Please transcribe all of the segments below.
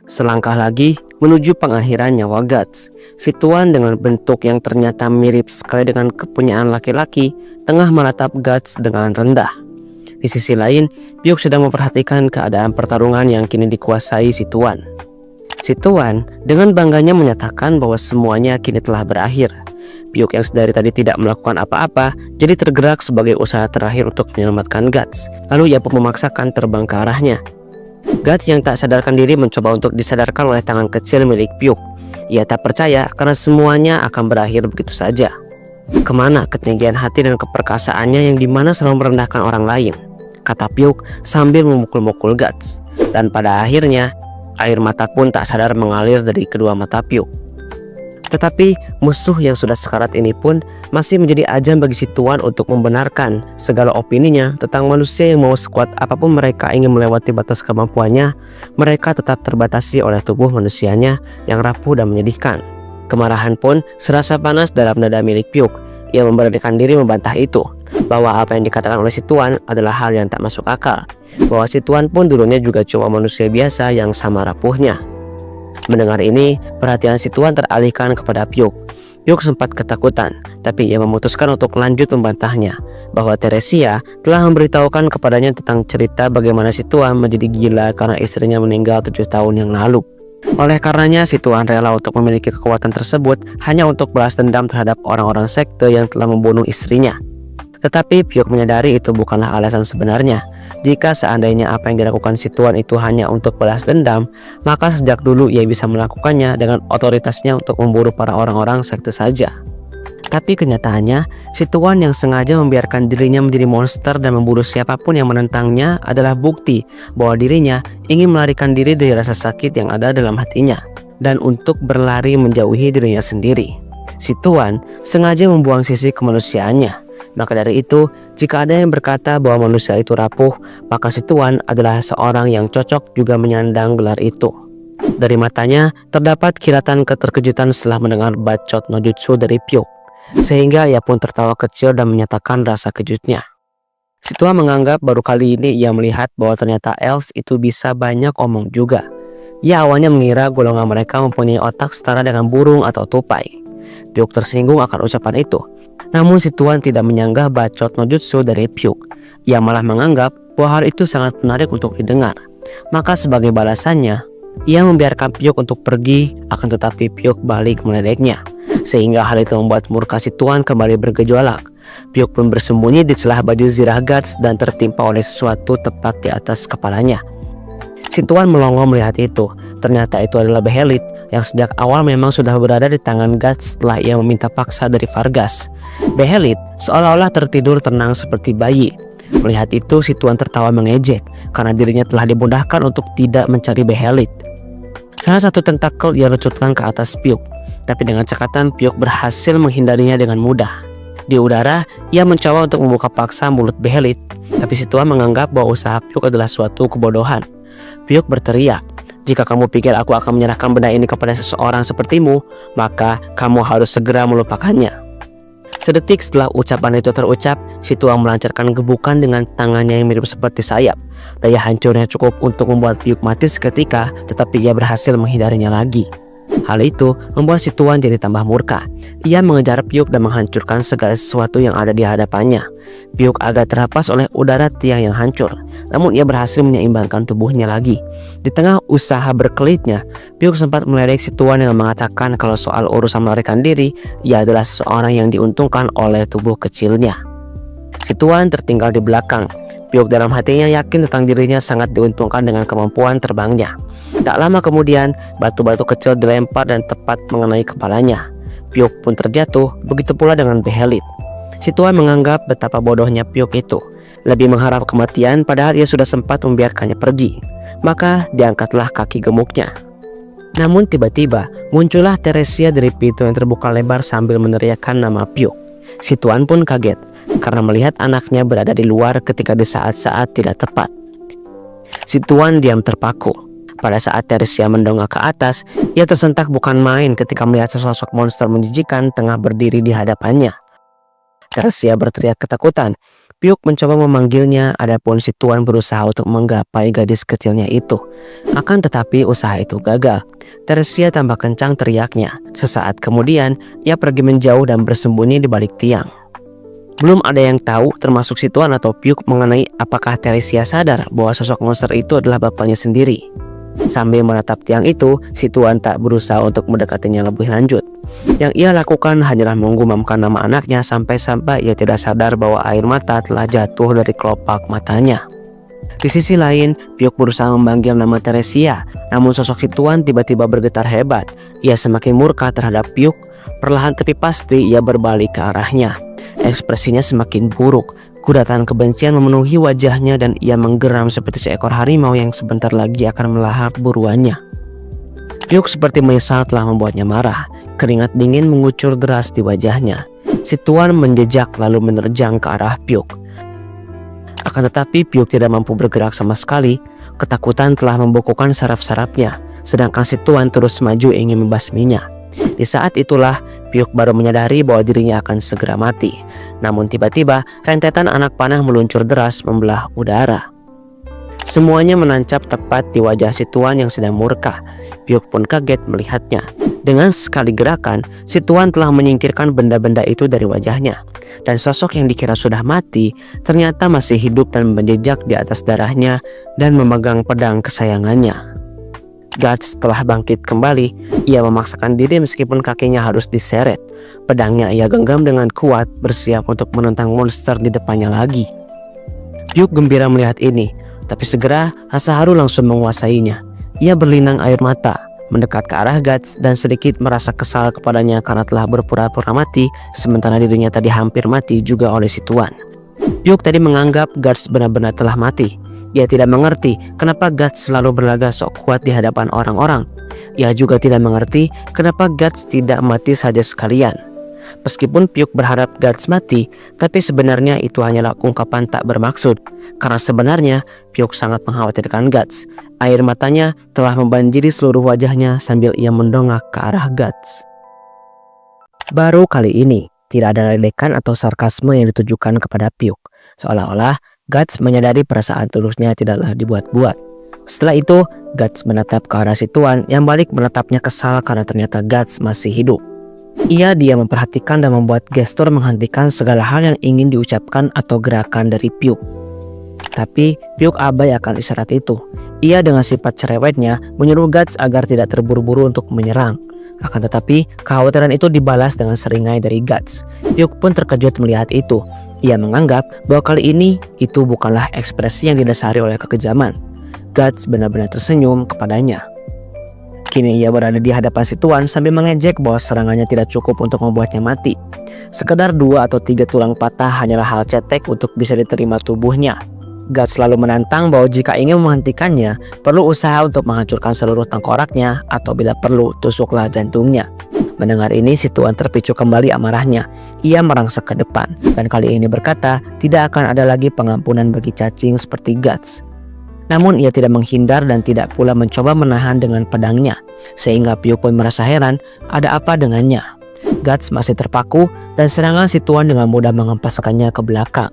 Selangkah lagi menuju pengakhiran nyawa Guts. Si Tuan dengan bentuk yang ternyata mirip sekali dengan kepunyaan laki-laki tengah menatap Guts dengan rendah. Di sisi lain, Pyuk sedang memperhatikan keadaan pertarungan yang kini dikuasai si Tuan. Si Tuan dengan bangganya menyatakan bahwa semuanya kini telah berakhir. Pyuk yang sedari tadi tidak melakukan apa-apa jadi tergerak sebagai usaha terakhir untuk menyelamatkan Guts. Lalu ia pun memaksakan terbang ke arahnya. Guts yang tak sadarkan diri mencoba untuk disadarkan oleh tangan kecil milik Pyuk. Ia tak percaya karena semuanya akan berakhir begitu saja. Kemana ketinggian hati dan keperkasaannya yang dimana selalu merendahkan orang lain? Kata Pyuk sambil memukul-mukul Guts. Dan pada akhirnya air mata pun tak sadar mengalir dari kedua mata Pyuk. Tetapi musuh yang sudah sekarat ini pun masih menjadi ajang bagi si Tuan untuk membenarkan segala opininya tentang manusia yang mau sekuat apapun mereka ingin melewati batas kemampuannya, mereka tetap terbatasi oleh tubuh manusianya yang rapuh dan menyedihkan. Kemarahan pun serasa panas dalam dada milik Pyuk. Ia memberanikan diri membantah itu, bahwa apa yang dikatakan oleh si Tuan adalah hal yang tak masuk akal, bahwa si Tuan pun dulunya juga cuma manusia biasa yang sama rapuhnya. Mendengar ini, perhatian si Tuan teralihkan kepada Pyuk. Pyuk sempat ketakutan, tapi ia memutuskan untuk lanjut membantahnya, bahwa Teresia telah memberitahukan kepadanya tentang cerita bagaimana si Tuan menjadi gila karena istrinya meninggal 7 tahun yang lalu. Oleh karenanya, si Tuan rela untuk memiliki kekuatan tersebut hanya untuk balas dendam terhadap orang-orang sekte yang telah membunuh istrinya. Tetapi Pyuk menyadari itu bukanlah alasan sebenarnya. Jika seandainya apa yang dilakukan si Tuan itu hanya untuk balas dendam, maka sejak dulu ia bisa melakukannya dengan otoritasnya untuk memburu para orang-orang sekte saja. Tapi kenyataannya, si Tuan yang sengaja membiarkan dirinya menjadi monster dan memburu siapapun yang menentangnya adalah bukti bahwa dirinya ingin melarikan diri dari rasa sakit yang ada dalam hatinya dan untuk berlari menjauhi dirinya sendiri. Si Tuan sengaja membuang sisi kemanusiaannya. Maka dari itu, jika ada yang berkata bahwa manusia itu rapuh, maka si Tuan adalah seorang yang cocok juga menyandang gelar itu. Dari matanya terdapat kilatan keterkejutan setelah mendengar bacot no jutsu dari Pyuk, sehingga ia pun tertawa kecil dan menyatakan rasa kejutnya. Si Tuan menganggap baru kali ini ia melihat bahwa ternyata elf itu bisa banyak omong juga. Ia awalnya mengira golongan mereka mempunyai otak setara dengan burung atau tupai. Pyuk tersinggung akan ucapan itu. Namun si Tuan tidak menyanggah bacot no jutsu dari Pyuk. Ia malah menganggap bahwa hal itu sangat menarik untuk didengar. Maka sebagai balasannya, ia membiarkan Pyuk untuk pergi, akan tetapi Pyuk balik meledeknya. Sehingga hal itu membuat murka si Tuan kembali bergejolak. Pyuk pun bersembunyi di celah baju zirah Guts dan tertimpa oleh sesuatu tepat di atas kepalanya. Si Tuan melongo melihat itu. Ternyata itu adalah Behelit yang sejak awal memang sudah berada di tangan Guts setelah ia meminta paksa dari Vargas. Behelit seolah-olah tertidur tenang seperti bayi. Melihat itu, si Tuan tertawa mengejek karena dirinya telah dimudahkan untuk tidak mencari Behelit. Salah satu tentakel ia lencurkan ke atas Pyuk, tapi dengan cekatan Pyuk berhasil menghindarinya dengan mudah. Di udara, ia mencoba untuk membuka paksa mulut Behelit, tapi si Tuan menganggap bahwa usaha Pyuk adalah suatu kebodohan. Pyuk berteriak, "Jika kamu pikir aku akan menyerahkan benda ini kepada seseorang sepertimu, maka kamu harus segera melupakannya." Sedetik setelah ucapan itu terucap, si Tuan melancarkan gebukan dengan tangannya yang mirip seperti sayap. Daya hancurnya cukup untuk membuat Pyuk mati seketika, tetapi ia berhasil menghindarinya lagi. Hal itu membuat si Tuan jadi tambah murka. Ia mengejar Pyuk dan menghancurkan segala sesuatu yang ada di hadapannya. Pyuk agak terhempas oleh udara tiang yang hancur, namun ia berhasil menyeimbangkan tubuhnya lagi. Di tengah usaha berkelitnya, Pyuk sempat meledek si Tuan dengan mengatakan kalau soal urusan melarikan diri, ia adalah seseorang yang diuntungkan oleh tubuh kecilnya. Si Tuan tertinggal di belakang. Pyuk dalam hatinya yakin tentang dirinya sangat diuntungkan dengan kemampuan terbangnya. Tak lama kemudian, batu-batu kecil dilempar dan tepat mengenai kepalanya. Pyuk pun terjatuh, begitu pula dengan Behelit. Si Tuan menganggap betapa bodohnya Pyuk itu, lebih mengharap kematian padahal ia sudah sempat membiarkannya pergi. Maka diangkatlah kaki gemuknya. Namun tiba-tiba muncullah Teresia dari pintu yang terbuka lebar sambil meneriakkan nama Pyuk. Si Tuan pun kaget karena melihat anaknya berada di luar ketika di saat-saat tidak tepat. Si Tuan diam terpaku. Pada saat Teresia mendongak ke atas, ia tersentak bukan main ketika melihat sesosok monster menjijikan tengah berdiri di hadapannya. Teresia berteriak ketakutan. Pyuk mencoba memanggilnya, adapun si Tuan berusaha untuk menggapai gadis kecilnya itu. Akan tetapi usaha itu gagal. Teresia tambah kencang teriaknya. Sesaat kemudian, ia pergi menjauh dan bersembunyi di balik tiang. Belum ada yang tahu, termasuk si Tuan atau Pyuk, mengenai apakah Teresia sadar bahwa sosok monster itu adalah bapaknya sendiri. Sambil menatap tiang itu, si Tuan tak berusaha untuk mendekatinya lebih lanjut. Yang ia lakukan hanyalah menggumamkan nama anaknya sampai-sampai ia tidak sadar bahwa air mata telah jatuh dari kelopak matanya. Di sisi lain, Pyuk berusaha memanggil nama Teresia, namun sosok si Tuan tiba-tiba bergetar hebat. Ia semakin murka terhadap Pyuk. Perlahan tapi pasti ia berbalik ke arahnya. Ekspresinya semakin buruk. Kudatan kebencian memenuhi wajahnya dan ia menggeram seperti seekor harimau yang sebentar lagi akan melahap buruannya. Pyuk seperti menyesal telah membuatnya marah. Keringat dingin mengucur deras di wajahnya. Si Tuan menjejak lalu menerjang ke arah Pyuk. Akan tetapi Pyuk tidak mampu bergerak sama sekali. Ketakutan telah membekukan saraf-sarafnya, sedangkan si Tuan terus maju ingin membasminya. Di saat itulah Pyuk baru menyadari bahwa dirinya akan segera mati. Namun tiba-tiba rentetan anak panah meluncur deras membelah udara. Semuanya menancap tepat di wajah si Tuan yang sedang murka. Pyuk pun kaget melihatnya. Dengan sekali gerakan, si Tuan telah menyingkirkan benda-benda itu dari wajahnya. Dan sosok yang dikira sudah mati ternyata masih hidup dan menjejak di atas darahnya dan memegang pedang kesayangannya. Guts telah bangkit kembali. Ia memaksakan diri meskipun kakinya harus diseret. Pedangnya ia genggam dengan kuat, bersiap untuk menentang monster di depannya lagi. Pyuk gembira melihat ini, tapi segera rasa haru langsung menguasainya. Ia berlinang air mata, mendekat ke arah Guts dan sedikit merasa kesal kepadanya karena telah berpura-pura mati, sementara dirinya tadi hampir mati juga oleh si Tuan. Pyuk tadi menganggap Guts benar-benar telah mati. Ia tidak mengerti kenapa Guts selalu berlagak sok kuat di hadapan orang-orang. Ia juga tidak mengerti kenapa Guts tidak mati saja sekalian. Meskipun Pyuk berharap Guts mati, tapi sebenarnya itu hanyalah ungkapan tak bermaksud. Karena sebenarnya Pyuk sangat mengkhawatirkan Guts. Air matanya telah membanjiri seluruh wajahnya sambil ia mendongak ke arah Guts. Baru kali ini, tidak ada ledekan atau sarkasme yang ditujukan kepada Pyuk. Seolah-olah Guts menyadari perasaan tulusnya tidaklah dibuat-buat. Setelah itu, Guts menatap ke arah si Tuan yang balik menatapnya kesal karena ternyata Guts masih hidup. Ia diam memperhatikan dan membuat gestur menghentikan segala hal yang ingin diucapkan atau gerakan dari Pyuk. Tapi Pyuk abai akan isyarat itu. Ia dengan sifat cerewetnya menyuruh Guts agar tidak terburu-buru untuk menyerang. Akan tetapi kekhawatiran itu dibalas dengan seringai dari Guts. Pyuk pun terkejut melihat itu. Ia menganggap bahwa kali ini itu bukanlah ekspresi yang didasari oleh kekejaman. Guts benar-benar tersenyum kepadanya. Kini ia berada di hadapan si Tuan sambil mengejek bahwa serangannya tidak cukup untuk membuatnya mati. Sekedar 2 atau 3 tulang patah hanyalah hal cetek untuk bisa diterima tubuhnya. Guts selalu menantang bahwa jika ingin menghentikannya, perlu usaha untuk menghancurkan seluruh tengkoraknya atau bila perlu tusuklah jantungnya. Mendengar ini si Tuan terpicu kembali amarahnya. Ia merangsek ke depan dan kali ini berkata tidak akan ada lagi pengampunan bagi cacing seperti Guts. Namun ia tidak menghindar dan tidak pula mencoba menahan dengan pedangnya, sehingga Pyuk pun merasa heran ada apa dengannya. Guts masih terpaku dan serangan si Tuan dengan mudah mengempaskannya ke belakang.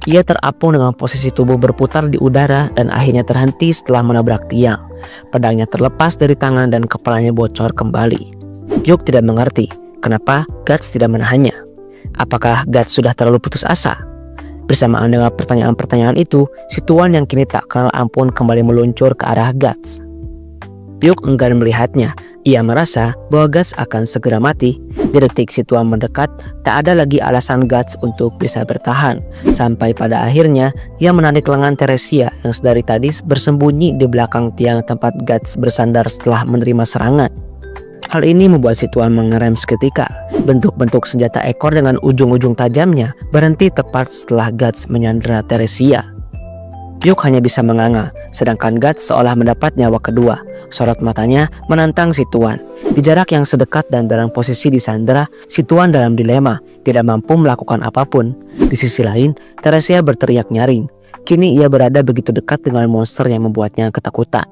Ia terapung dengan posisi tubuh berputar di udara dan akhirnya terhenti setelah menabrak tiang. Pedangnya terlepas dari tangan dan kepalanya bocor kembali. Pyuk tidak mengerti kenapa Guts tidak menahannya. Apakah Guts sudah terlalu putus asa? Bersamaan dengan pertanyaan-pertanyaan itu, si Tuan yang kini tak kenal ampun kembali meluncur ke arah Guts. Pyuk enggan melihatnya. Ia merasa bahwa Guts akan segera mati. Di detik si Tuan mendekat, tak ada lagi alasan Guts untuk bisa bertahan. Sampai pada akhirnya, ia menarik lengan Teresia yang sedari tadi bersembunyi di belakang tiang tempat Guts bersandar setelah menerima serangan. Hal ini membuat si Tuan mengerem seketika. Bentuk-bentuk senjata ekor dengan ujung-ujung tajamnya berhenti tepat setelah Guts menyandera Teresia. Pyuk hanya bisa menganga, sedangkan Guts seolah mendapat nyawa kedua. Sorot matanya menantang si Tuan. Di jarak yang sedekat dan dalam posisi disandera, si Tuan dalam dilema, tidak mampu melakukan apapun. Di sisi lain, Teresia berteriak nyaring. Kini ia berada begitu dekat dengan monster yang membuatnya ketakutan.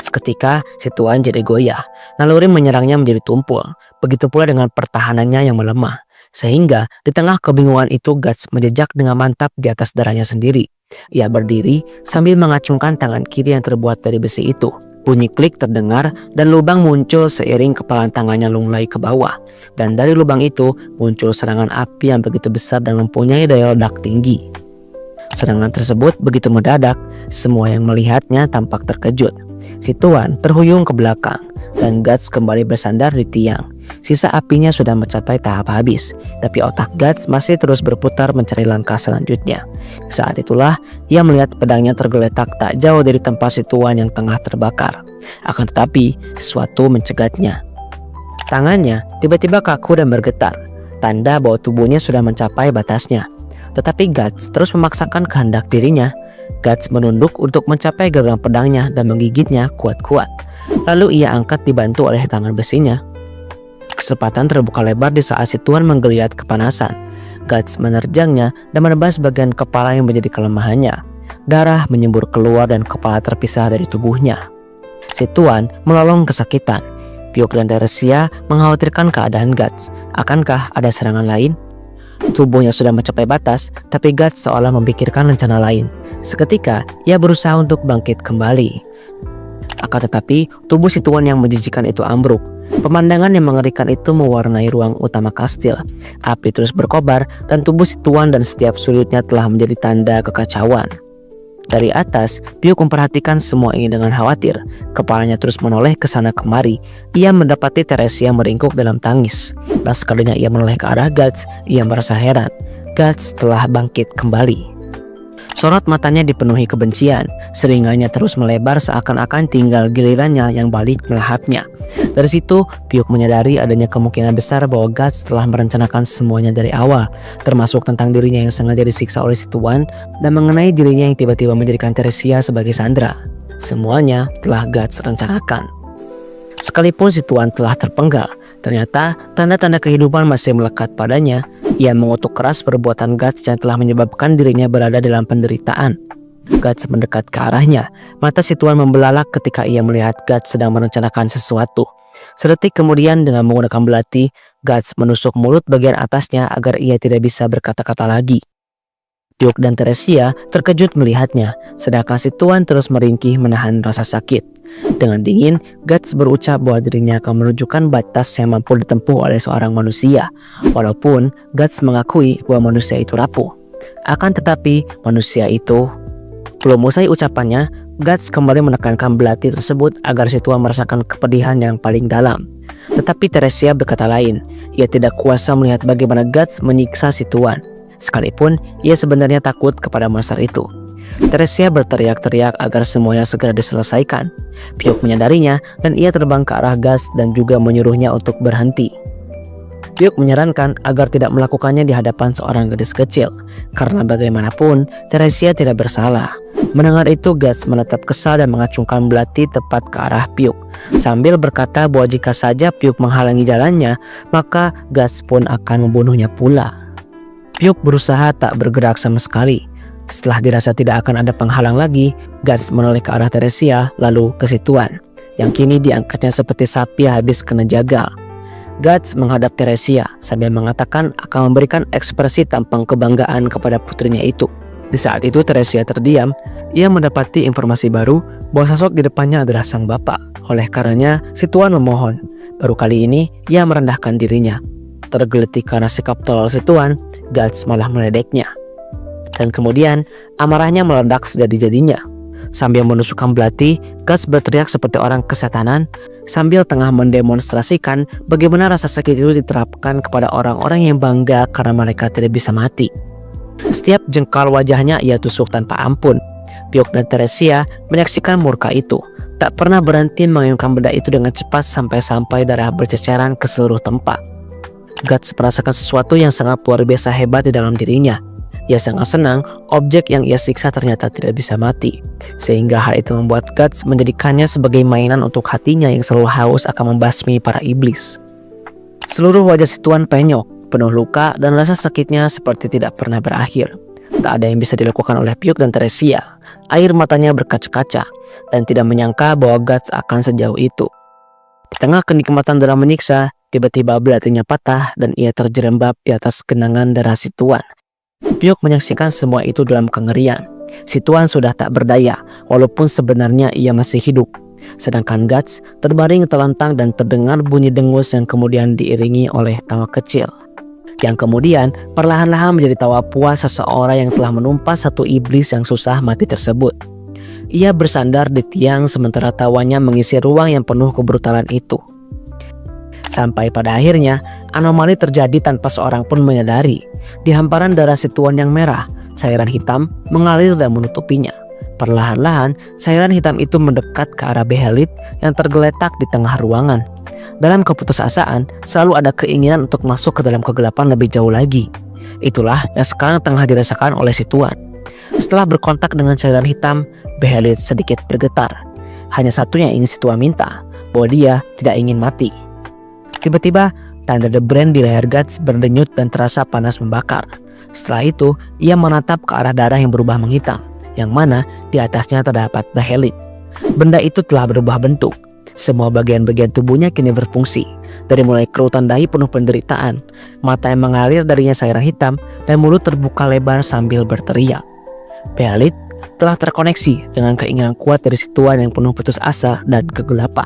Seketika si Tuan jadi goyah. Naluri menyerangnya menjadi tumpul. Begitu pula dengan pertahanannya yang melemah. Sehingga di tengah kebingungan itu Guts menjejak dengan mantap di atas darahnya sendiri. Ia berdiri sambil mengacungkan tangan kiri yang terbuat dari besi itu. Bunyi klik terdengar dan lubang muncul seiring kepalan tangannya lunglai ke bawah. Dan dari lubang itu muncul serangan api yang begitu besar dan mempunyai daya ledak tinggi. Serangan tersebut begitu mendadak, semua yang melihatnya tampak terkejut. Si Tuan terhuyung ke belakang dan Guts kembali bersandar di tiang. Sisa apinya sudah mencapai tahap habis, tapi otak Guts masih terus berputar mencari langkah selanjutnya. Saat itulah ia melihat pedangnya tergeletak tak jauh dari tempat si Tuan yang tengah terbakar. Akan tetapi sesuatu mencegatnya. Tangannya tiba-tiba kaku dan bergetar, tanda bahwa tubuhnya sudah mencapai batasnya. Tetapi Guts terus memaksakan kehendak dirinya. Guts menunduk untuk mencapai gagang pedangnya dan menggigitnya kuat-kuat. Lalu ia angkat dibantu oleh tangan besinya. Kesempatan terbuka lebar di saat si Tuan menggeliat kepanasan. Guts menerjangnya dan menebas bagian kepala yang menjadi kelemahannya. Darah menyembur keluar dan kepala terpisah dari tubuhnya. Si Tuan melolong kesakitan. Pyuk dan Teresia mengkhawatirkan keadaan Guts. Akankah ada serangan lain? Tubuhnya sudah mencapai batas, tapi Guts seolah memikirkan rencana lain. Seketika, ia berusaha untuk bangkit kembali. Akan tetapi, tubuh si Tuan yang menjijikan itu ambruk. Pemandangan yang mengerikan itu mewarnai ruang utama kastil. Api terus berkobar dan tubuh si Tuan dan setiap sudutnya telah menjadi tanda kekacauan. Dari atas, Pyuk memperhatikan semua ini dengan khawatir. Kepalanya terus menoleh ke sana kemari. Ia mendapati Teresia meringkuk dalam tangis. Tak sekalinya ia menoleh ke arah Guts, ia merasa heran. Guts telah bangkit kembali. Sorot matanya dipenuhi kebencian. Seringanya terus melebar seakan-akan tinggal gilirannya yang balik melahapnya. Dari situ, Pyuk menyadari adanya kemungkinan besar bahwa Guts telah merencanakan semuanya dari awal, termasuk tentang dirinya yang sengaja disiksa oleh si Tuan dan mengenai dirinya yang tiba-tiba menjadikan Teresia sebagai sandera. Semuanya telah Guts rencanakan. Sekalipun si Tuan telah terpenggal, ternyata tanda-tanda kehidupan masih melekat padanya. Ia mengutuk keras perbuatan Guts yang telah menyebabkan dirinya berada dalam penderitaan. Guts mendekat ke arahnya. Mata si Tuan membelalak ketika ia melihat Guts sedang merencanakan sesuatu. Sedetik kemudian dengan menggunakan belati, Guts menusuk mulut bagian atasnya agar ia tidak bisa berkata-kata lagi. Pyuk dan Teresia terkejut melihatnya, sedangkan si Tuan terus meringkih menahan rasa sakit. Dengan dingin, Guts berucap bahwa dirinya akan menunjukkan batas yang mampu ditempuh oleh seorang manusia. Walaupun Guts mengakui bahwa manusia itu rapuh. Akan tetapi manusia itu... Belum usai ucapannya, Guts kembali menekankan belati tersebut agar si Tuan merasakan kepedihan yang paling dalam. Tetapi Teresia berkata lain. Ia tidak kuasa melihat bagaimana Guts menyiksa si Tuan. Sekalipun ia sebenarnya takut kepada monster itu. Teresia berteriak-teriak agar semuanya segera diselesaikan. Pyuk menyadarinya dan ia terbang ke arah Guts dan juga menyuruhnya untuk berhenti. Pyuk menyarankan agar tidak melakukannya di hadapan seorang gadis kecil, karena bagaimanapun Teresia tidak bersalah. Mendengar itu, Guts menatap kesal dan mengacungkan belati tepat ke arah Pyuk, sambil berkata bahwa jika saja Pyuk menghalangi jalannya, maka Guts pun akan membunuhnya pula. Pyuk berusaha tak bergerak sama sekali. Setelah dirasa tidak akan ada penghalang lagi, Guts menoleh ke arah Teresia lalu ke si Tuan, yang kini diangkatnya seperti sapi habis kena jagal. Guts menghadap Teresia sambil mengatakan akan memberikan ekspresi tampang kebanggaan kepada putrinya itu. Di saat itu Teresia terdiam. Ia mendapati informasi baru bahwa sosok di depannya adalah sang bapak. Oleh karenanya, si Tuan memohon. Baru kali ini ia merendahkan dirinya. Tergeletik karena sikap tolol si Tuan, Guts malah meledeknya. Dan kemudian amarahnya meledak sejadi-jadinya. Sambil menusukkan belati, Guts berteriak seperti orang kesetanan sambil tengah mendemonstrasikan bagaimana rasa sakit itu diterapkan kepada orang-orang yang bangga karena mereka tidak bisa mati. Setiap jengkal wajahnya ia tusuk tanpa ampun. Pyuk dan Teresia menyaksikan murka itu, tak pernah berhenti mengayunkan benda itu dengan cepat sampai darah berceceran ke seluruh tempat. Guts merasakan sesuatu yang sangat luar biasa hebat di dalam dirinya. Ia sangat senang objek yang ia siksa ternyata tidak bisa mati, sehingga hal itu membuat Guts menjadikannya sebagai mainan untuk hatinya yang selalu haus akan membasmi para iblis. Seluruh wajah si Tuan penyok, penuh luka dan rasa sakitnya seperti tidak pernah berakhir. Tak ada yang bisa dilakukan oleh Pyuk dan Teresia. Air matanya berkaca-kaca dan tidak menyangka bahwa Guts akan sejauh itu. Di tengah kenikmatan dalam menyiksa, Tiba-tiba belatinya patah dan ia terjerembab di atas genangan darah si Tuan. Pyuk menyaksikan semua itu dalam kengerian. Si Tuan sudah tak berdaya, walaupun sebenarnya ia masih hidup. Sedangkan Guts terbaring telentang dan terdengar bunyi dengus yang kemudian diiringi oleh tawa kecil. Yang kemudian perlahan-lahan menjadi tawa puas seseorang yang telah menumpas satu iblis yang susah mati tersebut. Ia bersandar di tiang sementara tawanya mengisi ruang yang penuh kebrutalan itu. Sampai pada akhirnya, anomali terjadi tanpa seorang pun menyadari. Di hamparan darah si Tuan yang merah, cairan hitam mengalir dan menutupinya. Perlahan-lahan, cairan hitam itu mendekat ke arah Behelit yang tergeletak di tengah ruangan. Dalam keputusasaan, selalu ada keinginan untuk masuk ke dalam kegelapan lebih jauh lagi. Itulah yang sekarang tengah dirasakan oleh si Tuan. Setelah berkontak dengan cairan hitam, Behelit sedikit bergetar. Hanya satu yang ingin si Tuan minta, bahwa dia tidak ingin mati. Tiba-tiba, tanda The Brain di leher Guts berdenyut dan terasa panas membakar. Setelah itu, ia menatap ke arah darah yang berubah menghitam, yang mana di atasnya terdapat Behelit. Benda itu telah berubah bentuk. Semua bagian-bagian tubuhnya kini berfungsi, dari mulai kerutan dahi penuh penderitaan, mata yang mengalir darinya cairan hitam, dan mulut terbuka lebar sambil berteriak. Behelit telah terkoneksi dengan keinginan kuat dari si Tuan yang penuh putus asa dan kegelapan.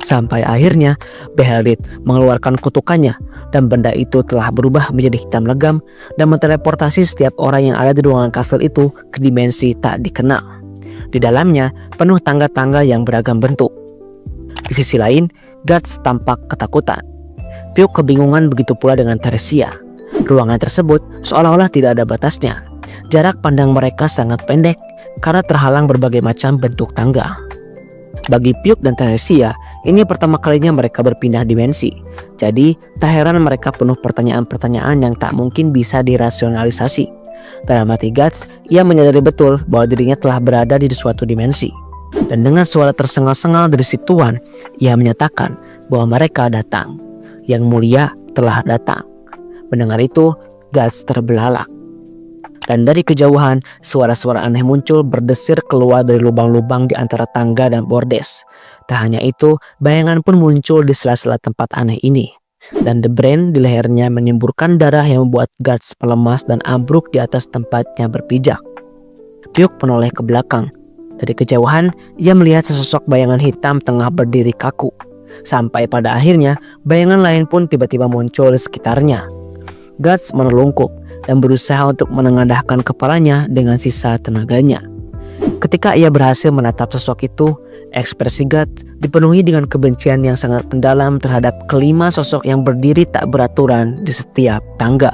Sampai akhirnya Behelit mengeluarkan kutukannya dan benda itu telah berubah menjadi hitam legam dan menteleportasi setiap orang yang ada di ruangan kastil itu ke dimensi tak dikenal. Di dalamnya penuh tangga-tangga yang beragam bentuk. Di sisi lain, Guts tampak ketakutan. Pyuk kebingungan, begitu pula dengan Theresia. Ruangan tersebut seolah-olah tidak ada batasnya. Jarak pandang mereka sangat pendek karena terhalang berbagai macam bentuk tangga. Bagi Pyuk dan Theresia, ini pertama kalinya mereka berpindah dimensi. Jadi, tak heran mereka penuh pertanyaan-pertanyaan yang tak mungkin bisa dirasionalisasi. Dalam hati Guts, ia menyadari betul bahwa dirinya telah berada di suatu dimensi. Dan dengan suara tersengal-sengal dari si Tuan, ia menyatakan bahwa mereka datang. Yang mulia telah datang. Mendengar itu, Guts terbelalak. Dan dari kejauhan, suara-suara aneh muncul berdesir keluar dari lubang-lubang di antara tangga dan bordes. Tak hanya itu, bayangan pun muncul di sela-sela tempat aneh ini. Dan The Brain di lehernya menyemburkan darah yang membuat Guts melemas dan ambruk di atas tempatnya berpijak. Pyuk menoleh ke belakang. Dari kejauhan, ia melihat sesosok bayangan hitam tengah berdiri kaku. Sampai pada akhirnya, bayangan lain pun tiba-tiba muncul di sekitarnya. Guts menelungkup dan berusaha untuk menengadahkan kepalanya dengan sisa tenaganya. Ketika ia berhasil menatap sosok itu, ekspresi Guts dipenuhi dengan kebencian yang sangat mendalam terhadap kelima sosok yang berdiri tak beraturan di setiap tangga.